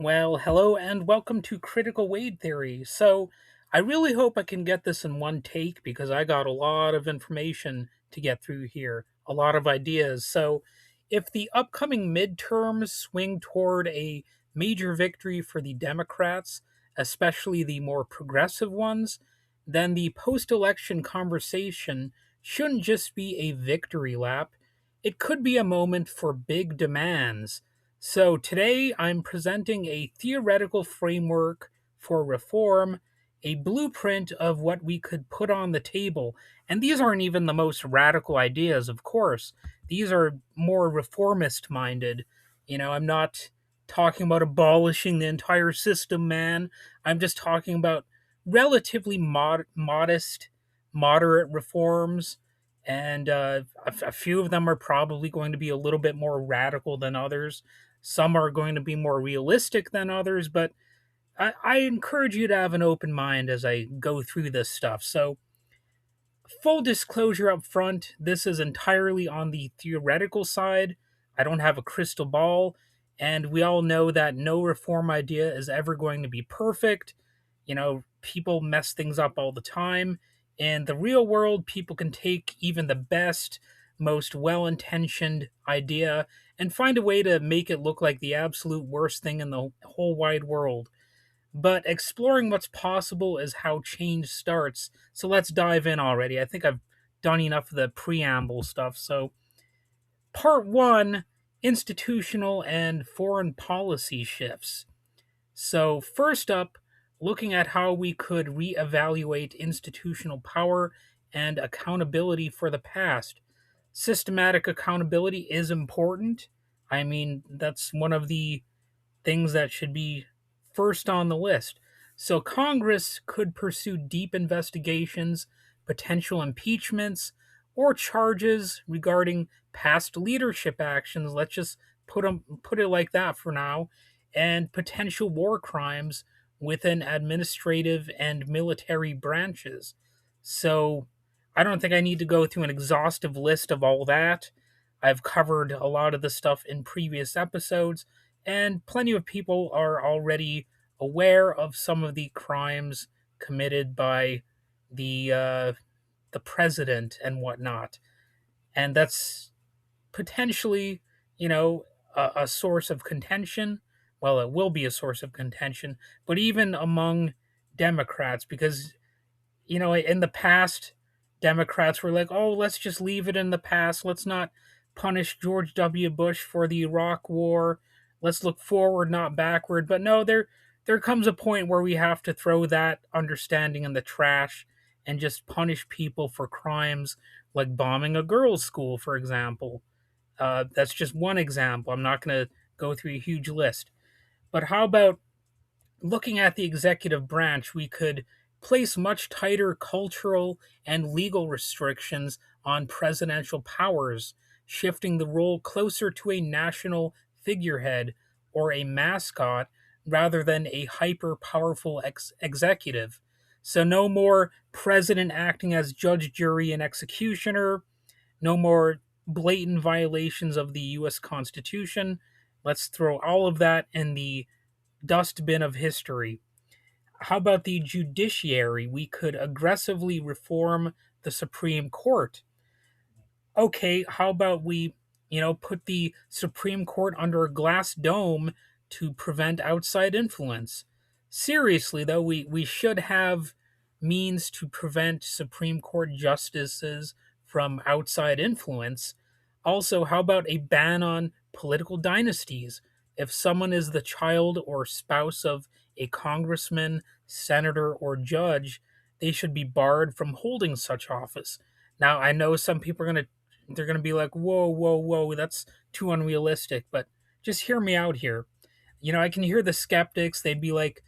Well, hello and welcome to Critical Weight Theory. I really hope I can get this in one take because I got a lot of information to get through here, a lot of ideas. If the upcoming midterms swing toward a major victory for the Democrats, especially the more progressive ones, then the post election conversation shouldn't just be a victory lap. It could be a moment for big demands. So today I'm presenting a theoretical framework for reform, a blueprint of what we could put on the table. And these aren't even the most radical ideas, of course. These are more reformist minded. I'm not talking about abolishing the entire system, man. I'm just talking about relatively modest, moderate reforms, and a few of them are probably going to be a little bit more radical than others. Some are going to be more realistic than others, but I encourage you to have an open mind as I go through this stuff. So, full disclosure up front, this is entirely on the theoretical side. I don't have a crystal ball, and we all know that no reform idea is ever going to be perfect. People mess things up all the time. In the real world, people can take even the best, most well intentioned idea and find a way to make it look like the absolute worst thing in the whole wide world. But exploring what's possible is how change starts. So let's dive in already. I think I've done enough of the preamble stuff. So, part one, institutional and foreign policy shifts. So, first up, looking at how we could reevaluate institutional power and accountability for the past. Systematic accountability is important. I mean, that's one of the things that should be first on the list. So Congress could pursue deep investigations, potential impeachments, or charges regarding past leadership actions. Let's just put it like that for now, and potential war crimes within administrative and military branches. So I don't think I need to go through an exhaustive list of all that. I've covered a lot of the stuff in previous episodes, and plenty of people are already aware of some of the crimes committed by the the president and whatnot, and that's potentially, a source of contention. Well, it will be a source of contention, but even among Democrats, because in the past, Democrats were like, "Oh, let's just leave it in the past. Let's not punish George W. Bush for the Iraq War. Let's look forward, not backward." But no, there comes a point where we have to throw that understanding in the trash and just punish people for crimes like bombing a girls' school, for example. That's just one example. I'm not going to go through a huge list. But how about looking at the executive branch, we could place much tighter cultural and legal restrictions on presidential powers, shifting the role closer to a national figurehead or a mascot rather than a hyper powerful executive. So, no more president acting as judge, jury, and executioner, no more blatant violations of the US Constitution. Let's throw all of that in the dustbin of history. How about the judiciary? We could aggressively reform the Supreme Court. Okay, how about we, put the Supreme Court under a glass dome to prevent outside influence? Seriously, though, we should have means to prevent Supreme Court justices from outside influence. Also, how about a ban on political dynasties? If someone is the child or spouse of a congressman, senator, or judge, they should be barred from holding such office. Now, I know some people are going to they're going to be like, "Whoa, whoa, whoa, that's too unrealistic." But just hear me out here. I can hear the skeptics. They'd be like,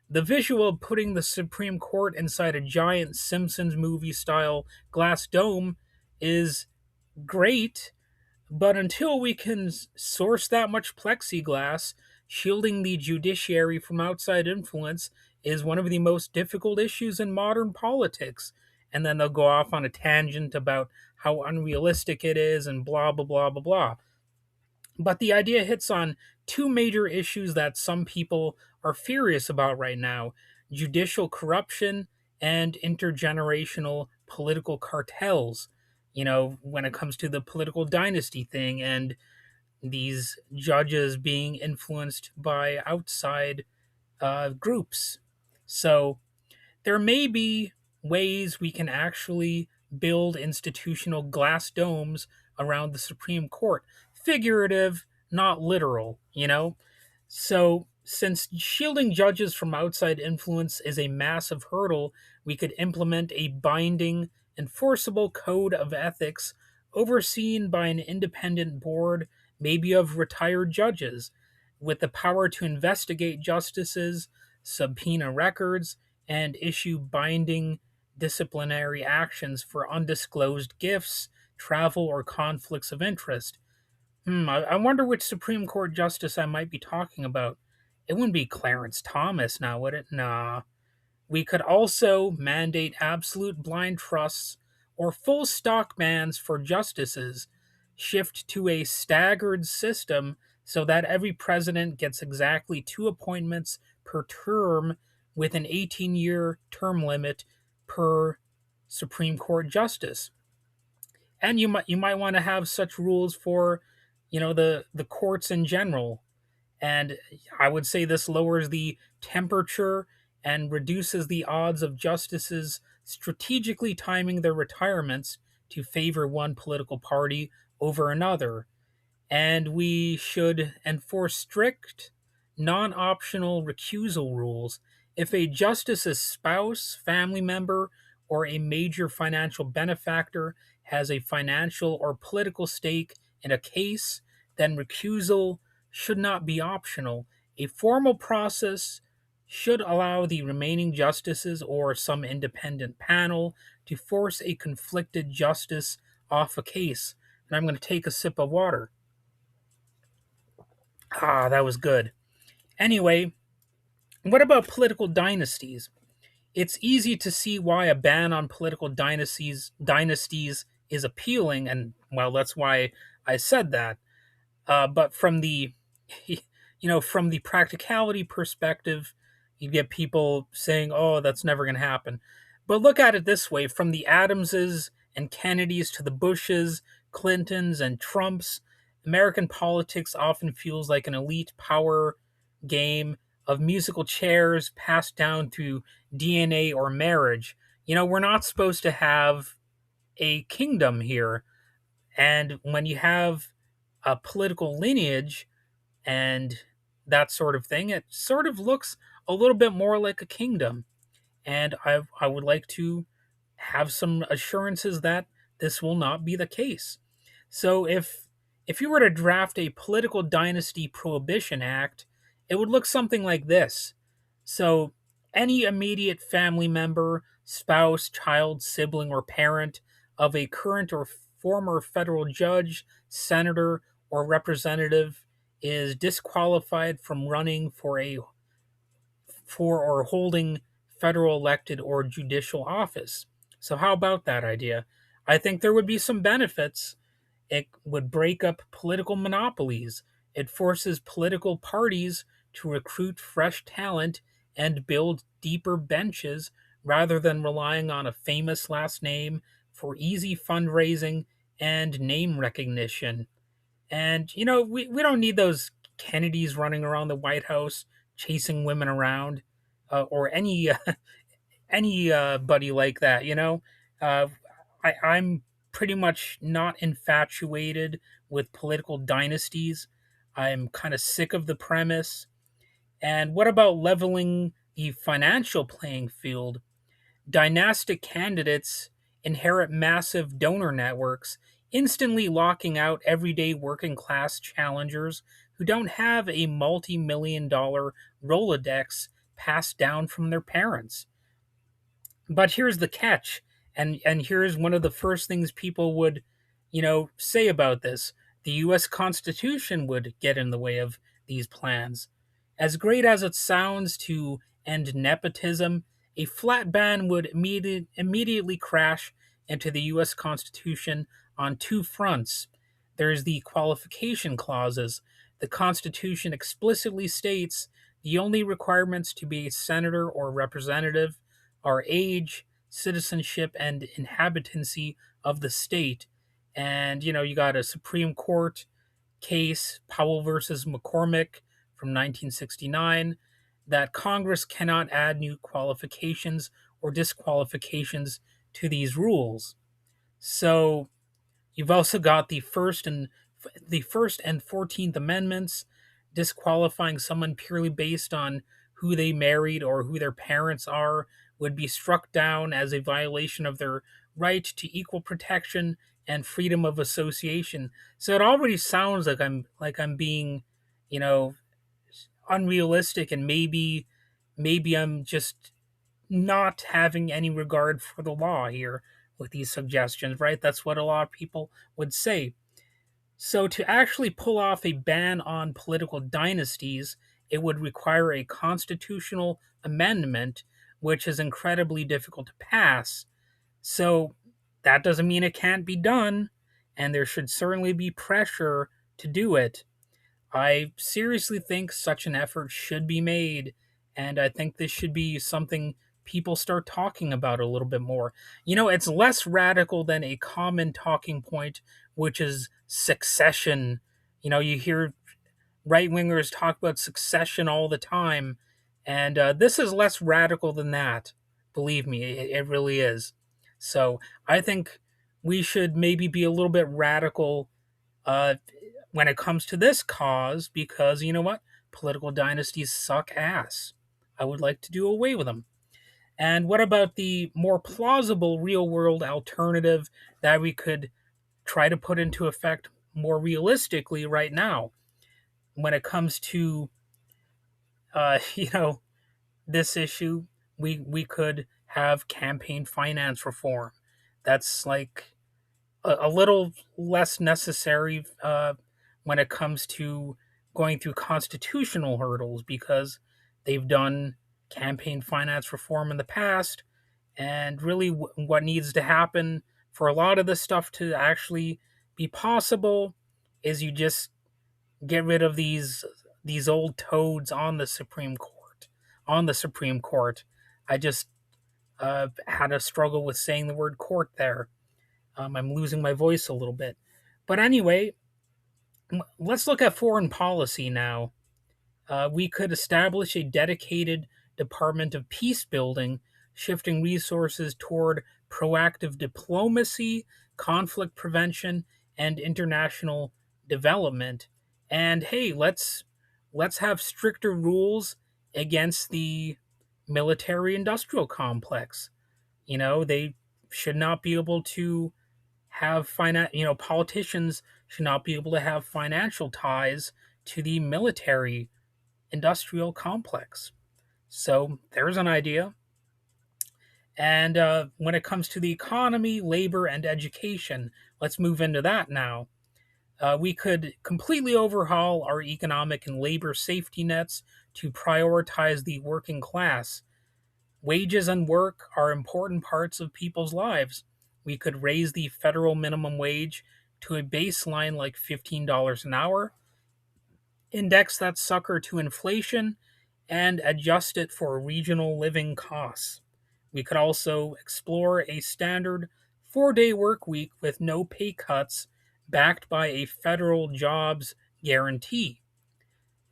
the visual of putting the Supreme Court inside a giant Simpsons movie style glass dome is great, but until we can source that much plexiglass, shielding the judiciary from outside influence is one of the most difficult issues in modern politics. And then they'll go off on a tangent about how unrealistic it is and blah, blah, blah, blah, blah. But the idea hits on two major issues that some people are furious about right now: judicial corruption and intergenerational political cartels. When it comes to the political dynasty thing and these judges being influenced by outside groups. So, there may be ways we can actually build institutional glass domes around the Supreme Court. Figurative, not literal. So, since shielding judges from outside influence is a massive hurdle, we could implement a binding, enforceable code of ethics overseen by an independent board, maybe of retired judges, with the power to investigate justices, subpoena records, and issue binding disciplinary actions for undisclosed gifts, travel, or conflicts of interest. I wonder which Supreme Court justice I might be talking about. It wouldn't be Clarence Thomas now, would it? Nah. We could also mandate absolute blind trusts or full stock bans for justices, shift to a staggered system so that every president gets exactly two appointments per term with an 18-year term limit per Supreme Court justice. And you might want to have such rules for, the courts in general. And I would say this lowers the temperature and reduces the odds of justices strategically timing their retirements to favor one political party over another. And we should enforce strict, non optional recusal rules. If a justice's spouse, family member, or a major financial benefactor has a financial or political stake in a case, then recusal should not be optional. A formal process should allow the remaining justices or some independent panel to force a conflicted justice off a case. And I'm going to take a sip of water. Ah, that was good. Anyway, what about political dynasties? It's easy to see why a ban on political dynasties is appealing, and well, that's why I said that. But from the from the practicality perspective, you get people saying, "Oh, that's never going to happen." But look at it this way: from the Adamses and Kennedys to the Bushes, Clintons, and Trumps, American politics often feels like an elite power game of musical chairs passed down through DNA or marriage. We're not supposed to have a kingdom here. And when you have a political lineage and that sort of thing, it sort of looks a little bit more like a kingdom. And I would like to have some assurances that this will not be the case. So if you were to draft a political dynasty prohibition act, it would look something like this. So any immediate family member, spouse, child, sibling, or parent of a current or former federal judge, senator, or representative is disqualified from running for or holding federal elected or judicial office. So, how about that idea? I think there would be some benefits. It would break up political monopolies. It forces political parties to recruit fresh talent and build deeper benches rather than relying on a famous last name for easy fundraising and name recognition. And, we don't need those Kennedys running around the White House chasing women around, or anybody like that. Uh, I'm pretty much not infatuated with political dynasties. I'm kind of sick of the premise. And what about leveling the financial playing field? Dynastic candidates inherit massive donor networks, instantly locking out everyday working class challengers who don't have a multi million-dollar Rolodex passed down from their parents. But here's the catch, and here's one of the first things people would, say about this. The US Constitution would get in the way of these plans. As great as it sounds to end nepotism, a flat ban would immediately crash into the US Constitution on two fronts. There's the qualification clauses. The Constitution explicitly states the only requirements to be a senator or representative are age, citizenship, and inhabitancy of the state. And, you got a Supreme Court case, Powell versus McCormick from 1969, that Congress cannot add new qualifications or disqualifications to these rules. So you've also got the First and 14th Amendments disqualifying someone purely based on who they married or who their parents are would be struck down as a violation of their right to equal protection and freedom of association. So it already sounds like I'm being, you know, unrealistic, and maybe I'm just not having any regard for the law here with these suggestions, right? That's what a lot of people would say. So, to actually pull off a ban on political dynasties, it would require a constitutional amendment, which is incredibly difficult to pass. So, that doesn't mean it can't be done, and there should certainly be pressure to do it. I seriously think such an effort should be made, and I think this should be something people start talking about a little bit more. It's less radical than a common talking point, which is succession. You hear right wingers talk about succession all the time, and this is less radical than that. Believe me, it really is. So I think we should maybe be a little bit radical uh, when it comes to this cause, because you know what? Political dynasties suck ass. I would like to do away with them. And what about the more plausible real world alternative that we could try to put into effect more realistically right now when it comes to, you know, this issue? We could have campaign finance reform. That's like a little less necessary when it comes to going through constitutional hurdles, because they've done campaign finance reform in the past. And really, what needs to happen for a lot of this stuff to actually be possible is you just get rid of these old toads on the Supreme Court. On the Supreme Court, I just had a struggle with saying the word court there. I'm losing my voice a little bit. But anyway, let's look at foreign policy now. We could establish a dedicated Department of Peace Building, shifting resources toward proactive diplomacy, conflict prevention, and international development. And hey, let's have stricter rules against the military industrial complex. They should not be able to have politicians should not be able to have financial ties to the military industrial complex. So there's an idea. And when it comes to the economy, labor, and education, let's move into that now. We could completely overhaul our economic and labor safety nets to prioritize the working class. Wages and work are important parts of people's lives. We could raise the federal minimum wage to a baseline like $15 an hour, index that sucker to inflation, and adjust it for regional living costs. We could also explore a standard 4-day work week with no pay cuts, backed by a federal jobs guarantee.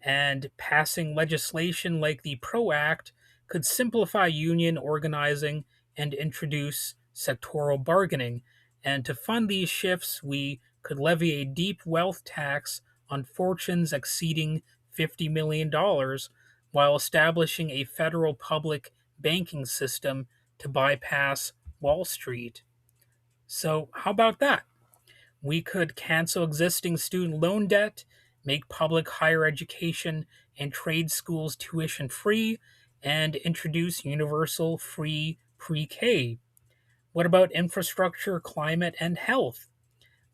And passing legislation like the PRO Act could simplify union organizing and introduce sectoral bargaining. And to fund these shifts, we could levy a deep wealth tax on fortunes exceeding $50 million, while establishing a federal public banking system to bypass Wall Street. So, how about that? We could cancel existing student loan debt, make public higher education and trade schools tuition free, and introduce universal free pre K. What about infrastructure, climate, and health?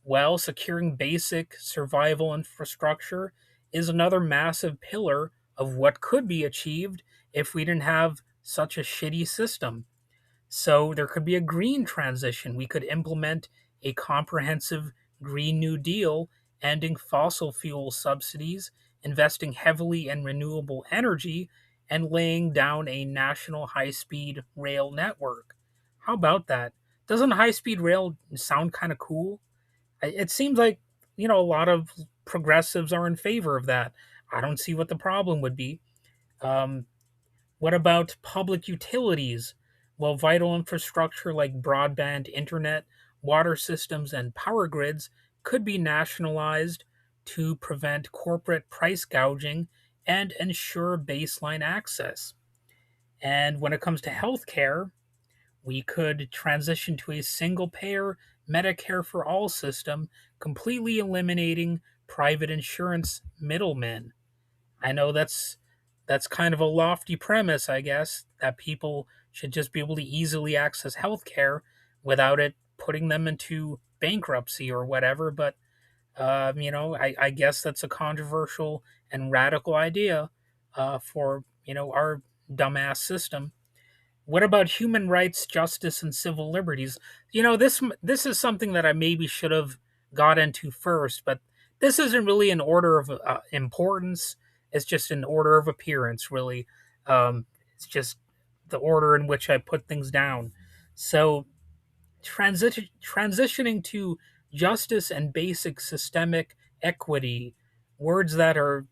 Well, securing basic survival infrastructure is another massive pillar of what could be achieved if we didn't have such a shitty system. So there could be a green transition. We could implement a comprehensive Green New Deal, ending fossil fuel subsidies, investing heavily in renewable energy, and laying down a national high speed rail network. How about that? Doesn't high speed rail sound kind of cool? It seems like, a lot of progressives are in favor of that. I don't see what the problem would be. Um, what about public utilities? Well, vital infrastructure like broadband, internet, water systems, and power grids could be nationalized to prevent corporate price gouging and ensure baseline access. And when it comes to healthcare, we could transition to a single payer Medicare for all system, completely eliminating private insurance middlemen. I know that's kind of a lofty premise, I guess, that people should just be able to easily access healthcare without it putting them into bankruptcy or whatever. But I guess that's a controversial and radical idea for our dumbass system. What about human rights, justice, and civil liberties? This is something that I maybe should have got into first, but this isn't really an order of importance. It's just an order of appearance, really. It's just the order in which I put things down. So, transitioning to justice and basic systemic equity, words that are,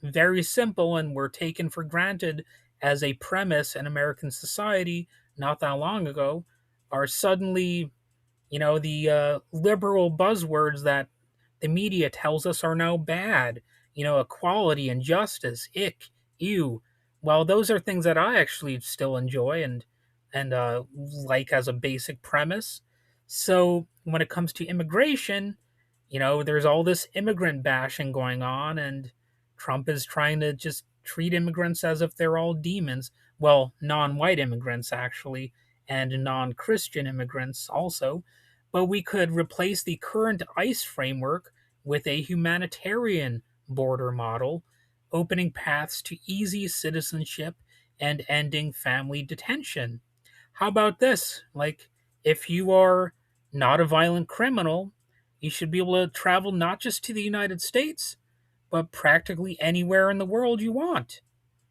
very simple and were taken for granted as a premise in American society not that long ago, are suddenly, the liberal buzzwords that the media tells us are now bad. Equality and justice, ick, ew. Well, those are things that I actually still enjoy and like as a basic premise. So when it comes to immigration, there's all this immigrant bashing going on, and Trump is trying to just treat immigrants as if they're all demons. Well, non-white immigrants actually, and non-Christian immigrants also. But we could replace the current ICE framework with a humanitarian border model, opening paths to easy citizenship and ending family detention. How about this? Like, if you are not a violent criminal, you should be able to travel not just to the United States, but practically anywhere in the world you want.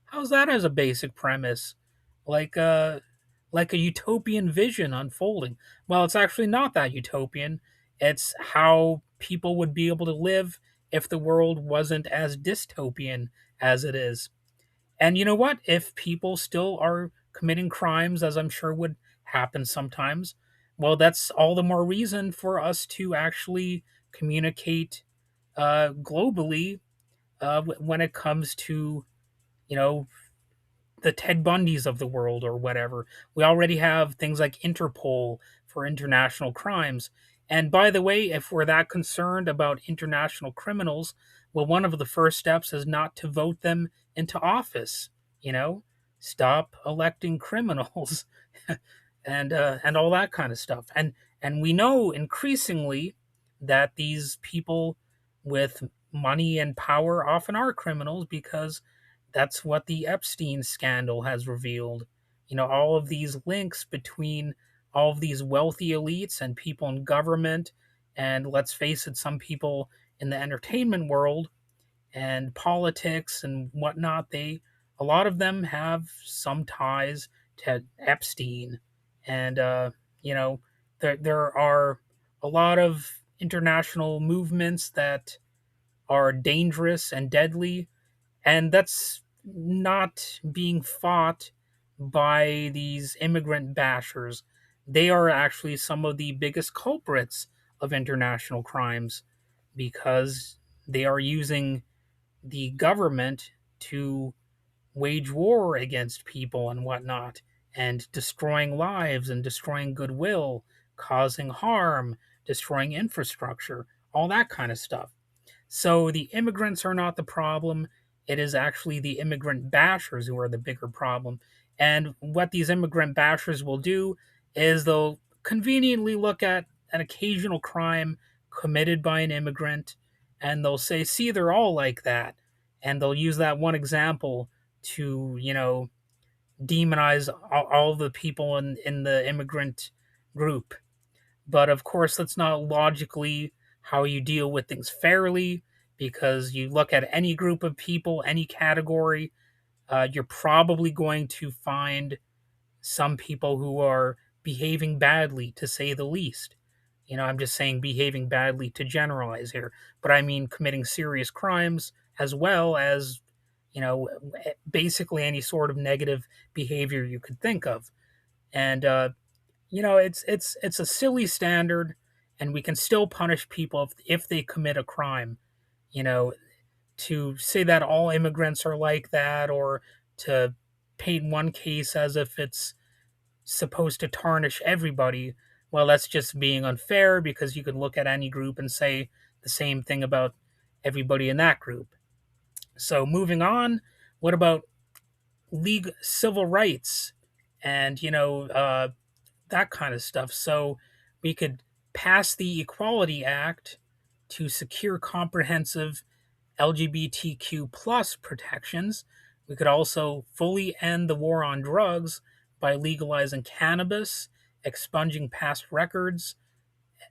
How's that as a basic premise? Like a utopian vision unfolding. Well, it's actually not that utopian. It's how people would be able to live if the world wasn't as dystopian as it is. And you know what? If people still are committing crimes, as I'm sure would happen sometimes, well, that's all the more reason for us to actually communicate globally when it comes to, you know, the Ted Bundys of the world or whatever. We already have things like Interpol for international crimes. And by the way, if we're that concerned about international criminals, well, one of the first steps is not to vote them into office. You know, stop electing criminals, and all that kind of stuff. And we know increasingly that these people with money and power often are criminals because that's what the Epstein scandal has revealed. All of these links between all of these wealthy elites and people in government, and let's face it, some people in the entertainment world and politics and whatnot, a lot of them have some ties to Epstein. And, there are a lot of international movements that are dangerous and deadly, and that's not being fought by these immigrant bashers. They are actually some of the biggest culprits of international crimes because they are using the government to wage war against people and whatnot, and destroying lives and destroying goodwill, causing harm, destroying infrastructure, all that kind of stuff. So the immigrants are not the problem. It is actually the immigrant bashers who are the bigger problem. And what these immigrant bashers will do is they'll conveniently look at an occasional crime committed by an immigrant and they'll say, see, they're all like that. And they'll use that one example to, demonize all the people in the immigrant group. But of course, that's not logically how you deal with things fairly, because you look at any group of people, any category, you're probably going to find some people who are behaving badly, to say the least. I'm just saying behaving badly to generalize here, but I mean committing serious crimes as well as, basically any sort of negative behavior you could think of. And it's a silly standard, and we can still punish people if they commit a crime. You know, to say that all immigrants are like that, or to paint one case as if it's supposed to tarnish everybody, well, that's just being unfair, because you could look at any group and say the same thing about everybody in that group. So moving on, what about league civil rights and that kind of stuff? So we could pass the Equality Act to secure comprehensive LGBTQ plus protections. We could also fully end the war on drugs by legalizing cannabis, expunging past records,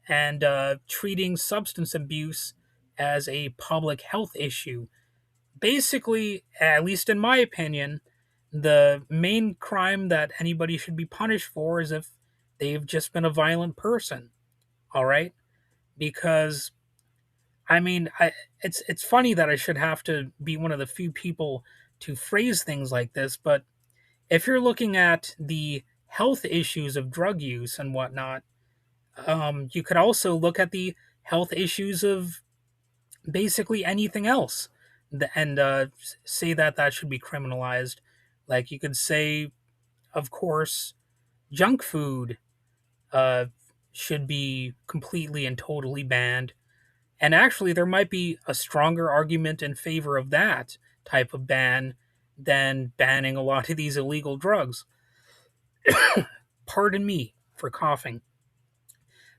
and treating substance abuse as a public health issue. Basically, at least in my opinion, the main crime that anybody should be punished for is if they've just been a violent person. All right? Because I mean, it's funny that I should have to be one of the few people to phrase things like this, but if you're looking at the health issues of drug use and whatnot, you could also look at the health issues of basically anything else, and say that that should be criminalized. Like you could say, of course, junk food uh, should be completely and totally banned. And actually, there might be a stronger argument in favor of that type of ban than banning a lot of these illegal drugs. Pardon me for coughing.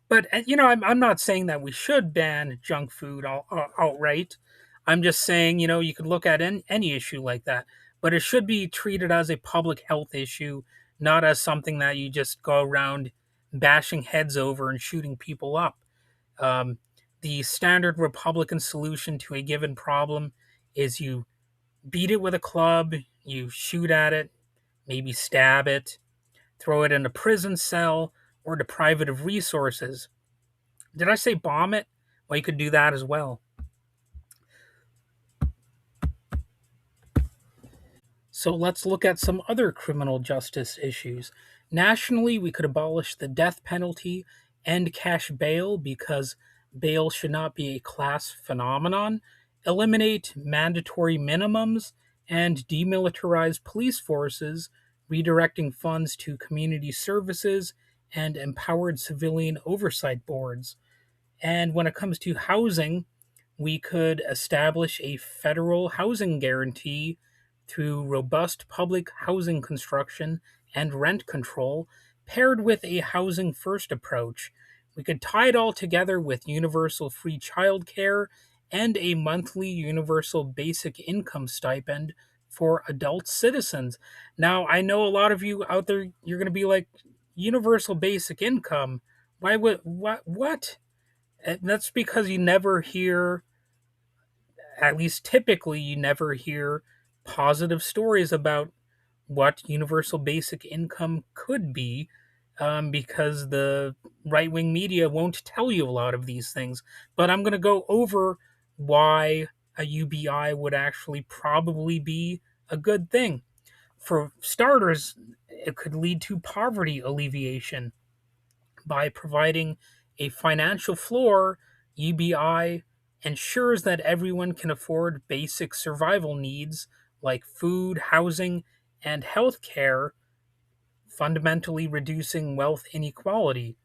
But I'm not saying that we should ban junk food outright. I'm just saying, you could look at any issue like that, but it should be treated as a public health issue, not as something that you just go around bashing heads over and shooting people up. Um, the standard Republican solution to a given problem is you beat it with a club, you shoot at it, maybe stab it, throw it in a prison cell, or deprive it of resources. Did I say bomb it? Well, you could do that as well. So let's look at some other criminal justice issues. Nationally, we could abolish the death penalty and cash bail, because bail should not be a class phenomenon, eliminate mandatory minimums, and demilitarize police forces, redirecting funds to community services and empowered civilian oversight boards. And when it comes to housing, we could establish a federal housing guarantee through robust public housing construction and rent control, paired with a housing first approach. We could tie it all together with universal free childcare and a monthly universal basic income stipend for adult citizens. Now, I know a lot of you out there, you're going to be like, universal basic income? Why would, what? And that's because you never hear, at least typically, you never hear positive stories about what universal basic income could be, because the right wing media won't tell you a lot of these things. But I'm going to go over why a UBI would actually probably be a good thing. For starters, it could lead to poverty alleviation. By providing a financial floor, UBI ensures that everyone can afford basic survival needs like food, housing, and health care, fundamentally reducing wealth inequality.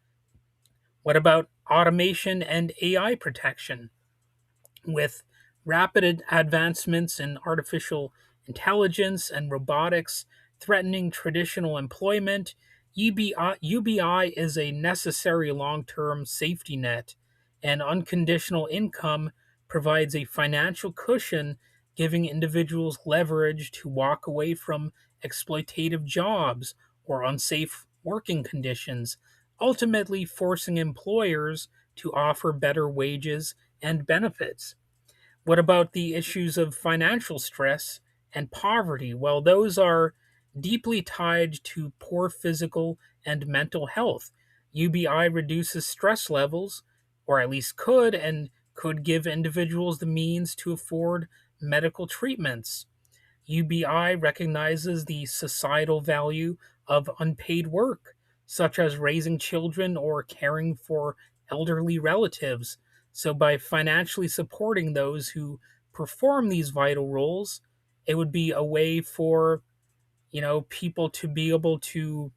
What about automation and AI protection? With rapid advancements in artificial intelligence and robotics threatening traditional employment, UBI is a necessary long term safety net, and unconditional income provides a financial cushion, giving individuals leverage to walk away from exploitative jobs or unsafe working conditions, ultimately forcing employers to offer better wages and benefits. What about the issues of financial stress and poverty? Well, those are deeply tied to poor physical and mental health. UBI reduces stress levels, or at least could, and could give individuals the means to afford medical treatments. UBI recognizes the societal value of unpaid work, such as raising children or caring for elderly relatives. So, by financially supporting those who perform these vital roles, it would be a way for people to be able to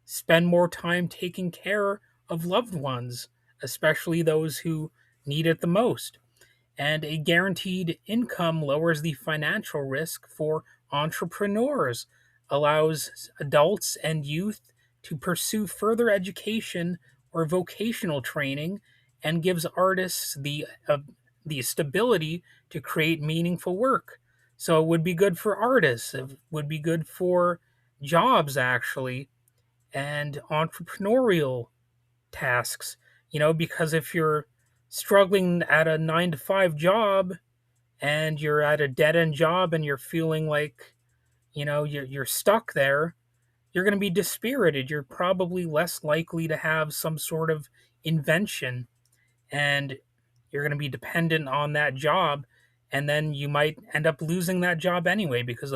spend more time taking care of loved ones, especially those who need it the most. And a guaranteed income lowers the financial risk for entrepreneurs, allows adults and youth to pursue further education or vocational training, and gives artists the stability to create meaningful work. So it would be good for artists, it would be good for jobs actually, and entrepreneurial tasks, because if you're struggling at a 9 to 5 job and you're at a dead end job and you're feeling like, you're stuck there, you're going to be dispirited. You're probably less likely to have some sort of invention, and you're going to be dependent on that job, and then you might end up losing that job anyway because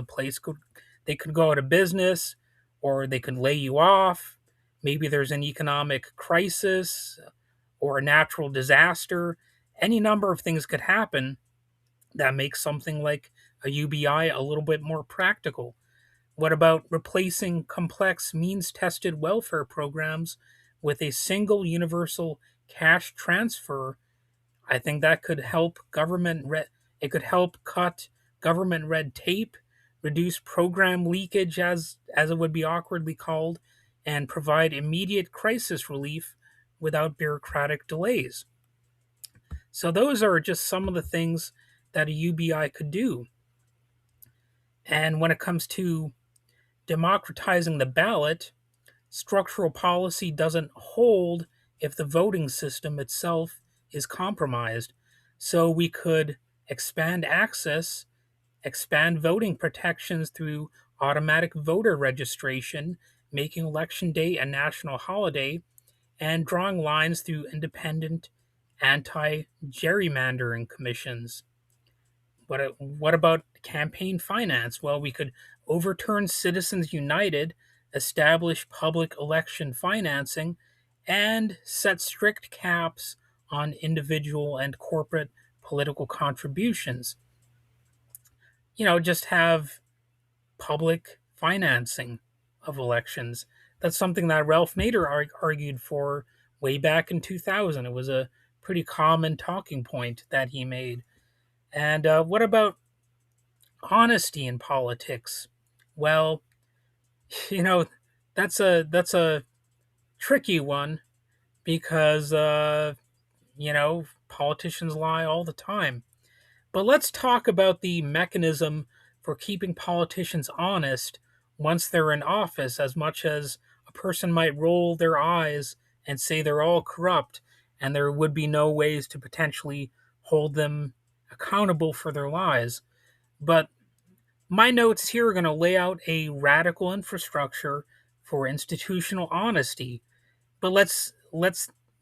they could go out of business, or they could lay you off. Maybe there's an economic crisis or a natural disaster. Any number of things could happen that makes something like a UBI a little bit more practical. What about replacing complex means tested welfare programs with a single universal cash transfer? I think that could help it could help cut government red tape, reduce program leakage as it would be awkwardly called, and provide immediate crisis relief without bureaucratic delays. So those are just some of the things that a UBI could do. And when it comes to democratizing the ballot, structural policy doesn't hold if the voting system itself is compromised. So we could expand access, expand voting protections through automatic voter registration, making Election Day a national holiday, and drawing lines through independent anti gerrymandering commissions. What about campaign finance? Well, we could overturn Citizens United, establish public election financing, and set strict caps on individual and corporate political contributions. Just have public financing of elections. That's something that Ralph Nader argued for way back in 2000. It was a pretty common talking point that he made. And what about honesty in politics? Well, you know, that's a tricky one because politicians lie all the time. But let's talk about the mechanism for keeping politicians honest once they're in office, as much as a person might roll their eyes and say they're all corrupt and there would be no ways to potentially hold them accountable for their lies. But my notes here are going to lay out a radical infrastructure for institutional honesty. But let's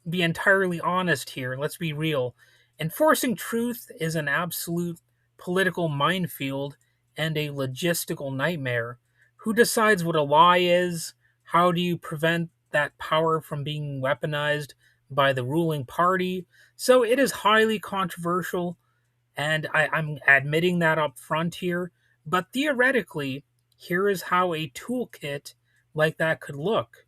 be entirely honest here. Let's be real. Enforcing truth is an absolute political minefield and a logistical nightmare. Who decides what a lie is? How do you prevent that power from being weaponized by the ruling party? So it is highly controversial, and I'm admitting that up front here. But theoretically, here is how a toolkit like that could look.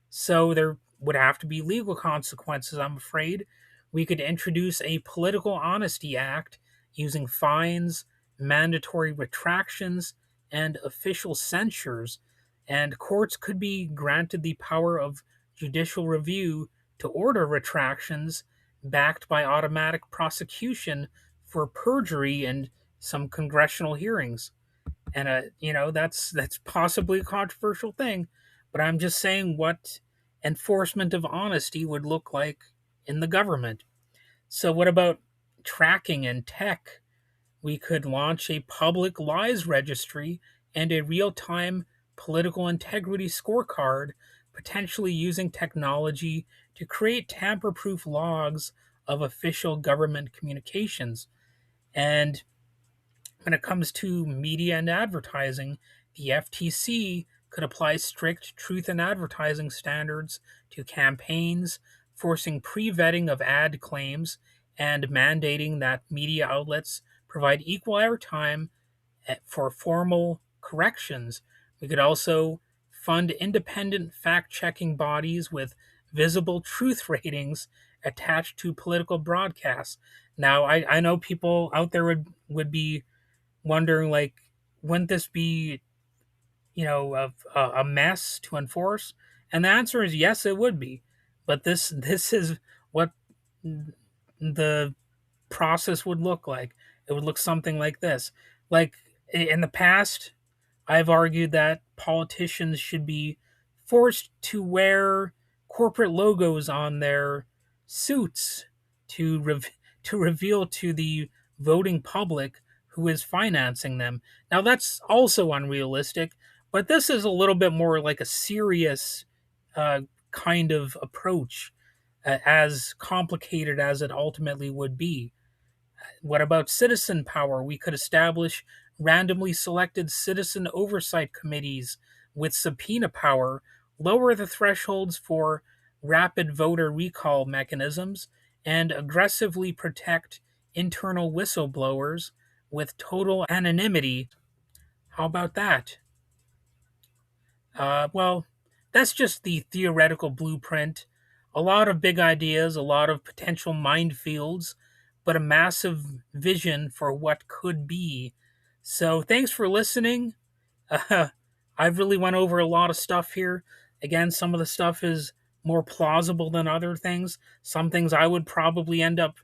So there would have to be legal consequences, I'm afraid. We could introduce a political honesty act using fines, mandatory retractions, and official censures, and courts could be granted the power of judicial review to order retractions backed by automatic prosecution for perjury and some congressional hearings. And that's possibly a controversial thing, but I'm just saying what enforcement of honesty would look like in the government. So, what about tracking and tech? We could launch a public lies registry and a real time political integrity scorecard, potentially using technology to create tamper proof logs of official government communications. And when it comes to media and advertising, the FTC could apply strict truth in advertising standards to campaigns, forcing pre vetting of ad claims and mandating that media outlets provide equal airtime for formal corrections. We could also fund independent fact checking bodies with visible truth ratings attached to political broadcasts. Now, I know people out there would be wondering, like, wouldn't this be, a mess to enforce? And the answer is yes, it would be. But this is what the process would look like. It would look something like this. Like in the past, I've argued that politicians should be forced to wear corporate logos on their suits to to reveal to the voting public who is financing them. Now that's also unrealistic, but this is a little bit more like a serious uh, kind of approach, as complicated as it ultimately would be. What about citizen power? We could establish randomly selected citizen oversight committees with subpoena power, lower the thresholds for rapid voter recall mechanisms, and aggressively protect internal whistleblowers with total anonymity. How about that? Well, that's just the theoretical blueprint. A lot of big ideas, a lot of potential minefields, but a massive vision for what could be. So, thanks for listening. Uh, I've really went over a lot of stuff here. Again, some of the stuff is more plausible than other things. Some things I would probably end up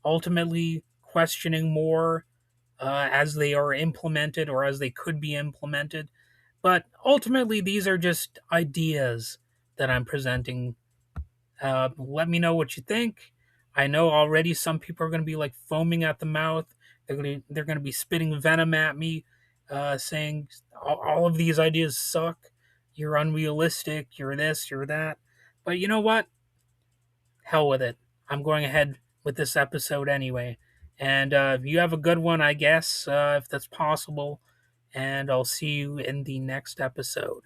ultimately questioning more as they are implemented or as they could be implemented. But ultimately, these are just ideas that I'm presenting. Let me know what you think. I know already some people are going to be like foaming at the mouth. They're going to be spitting venom at me, saying all of these ideas suck. You're unrealistic. You're this. You're that. But you know what? Hell with it. I'm going ahead with this episode anyway. And you have a good one, I guess, if that's possible. And I'll see you in the next episode.